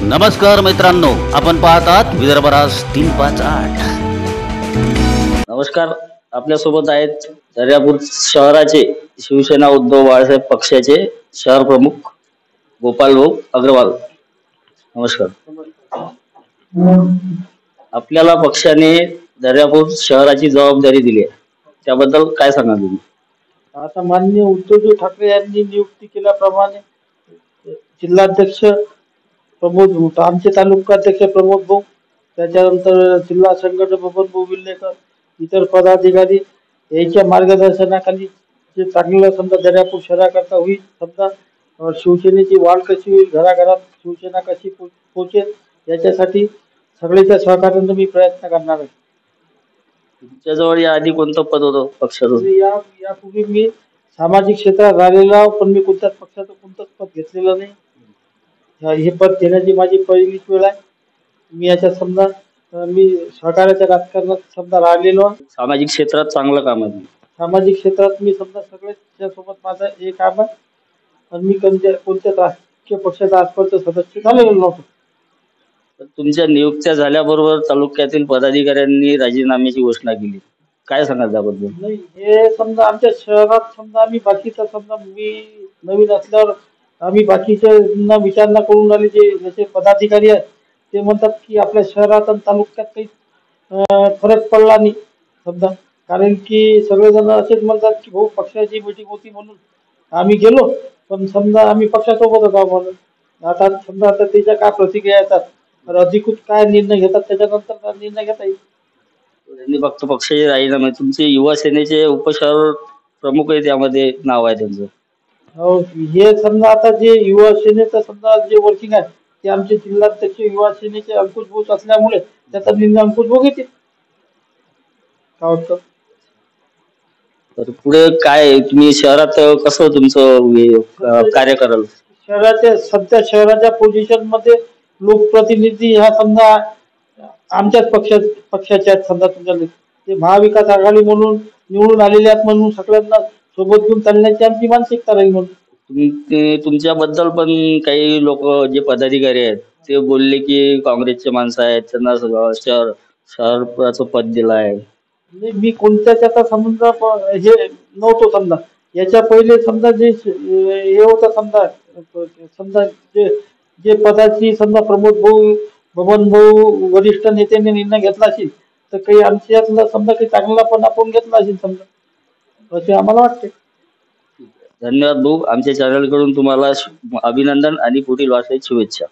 नमस्कार मित्रांनो, आपण पाहतात विदर्भराज 358। नमस्कार, आपल्यासोबत आहेत दर्यापूर शहराचे शिवसेना उद्धव बाळासाहेब पक्षाचे शहर प्रमुख गोपाल भाऊ अग्रवाल। नमस्कार। आपल्याला पक्षाने दर्यापूर शहराची जबाबदारी दिली आहे, त्याबद्दल काय सांगाल तुम्ही? आता माननीय उद्धवजी ठाकरे यांनी नियुक्ती केल्याप्रमाणे जिल्हाध्यक्ष प्रमोद भाऊ, आमचे तालुकाध्यक्ष प्रमोद भाऊ, त्याच्यानंतर जिल्हा संघटक बबन भाऊ विल्लेकर, इतर पदाधिकारी यांच्या मार्गदर्शनाखाली जे चांगलं समजा दर्यापूर शहराकरता होईल, समजा शिवसेनेची वाढ कशी होईल, घराघरात शिवसेना कशी पोहोचेल याच्यासाठी सगळ्याच्या सहकार्याने मी प्रयत्न करणार आहे। तुमच्याजवळ याआधी कोणतं पद होतं पक्षाचं? यापूर्वी मी सामाजिक क्षेत्रात राहिलेला, पण मी कोणत्याच पक्षाचं कोणतंच पद घेतलेलं नाही। हे पद घेण्याची माझी पहिलीच वेळ आहे। मी याच्यात समजा मी सहकार्याच्या राजकारणात समजा राहिलेलो। सामाजिक क्षेत्रात चांगलं काम आहे। सामाजिक क्षेत्रात मी समजा सगळ्याच्या सोबत माझं हे काम आहे, आणि मी कोणत्याच राजकीय पक्षाचा आजपर्यंत सदस्य झालेलो नव्हतो। तुमच्या नियुक्त्या झाल्याबरोबर तालुक्यातील पदाधिकाऱ्यांनी राजीनाम्याची घोषणा केली, काय सांगाल त्याबद्दल? नाही, हे समजा आमच्या शहरात समजा आम्ही बाकीचा समजा मी नवीन असल्यावर आम्ही बाकीच्या विचारणा करून आले, जे जसे पदाधिकारी आहेत ते म्हणतात की आपल्या शहरात आणि तालुक्यात काही फरक पडला नाही समजा, कारण की सगळेजण असेच म्हणतात की भाऊ पक्षाची मीटिंग होती म्हणून आम्ही गेलो, पण समजा आम्ही पक्षासोबतच आहोत म्हणून। आता समजा आता त्याच्या काय प्रतिक्रिया येतात, तर अधिकृत काय निर्णय घेतात त्याच्यानंतर निर्णय घेता येईल। त्यांनी फक्त पक्षाचे राजीनामे, तुमचे युवा सेनेचे उपशहर प्रमुख आहे त्यामध्ये नाव आहे त्यांचं। हो, हे समजा आता जे युवा सेनेचं समजा जे वर्किंग आहे ते आमचे जिल्हाध्यक्ष युवा सेनेचे अंकुश भाऊ असल्यामुळे त्याचा निर्णय अंकुश भाऊ घेतील। काय होतं तर पुढे काय तुम्ही शहरात कसं तुमचं कार्य कराल? सध्या शहराच्या पोझिशन मध्ये लोकप्रतिनिधी ह्या समजा आमच्याच पक्षाचे आहेत समजा, तुमच्या ते महाविकास आघाडी म्हणून निवडून आलेले आहेत, म्हणून सगळ्यांना सोबत घेऊन चालण्याची आमची मानसिकता राहील। म्हणून तुमच्याबद्दल पण काही लोक जे पदाधिकारी आहेत ते बोलले की काँग्रेसचे माणसं आहेत, त्यांना शहराचं पद दिलं आहे। मी कोणत्याच आता समजा हे नव्हतो समजा, याच्या पहिले समजा जे हे होतं समजा जे पदाची समजा प्रमोद भाऊ बबन भाऊ वरिष्ठ नेत्यांनी निर्णय घेतला असेल, तर काही आमच्यातला समजा काही चांगला पण आपण घेतला असेल समजा, असे आम्हाला वाटते। धन्यवाद भाऊ, आमच्या चॅनल कडून तुम्हाला अभिनंदन आणि पुढील वाटचालीस शुभेच्छा।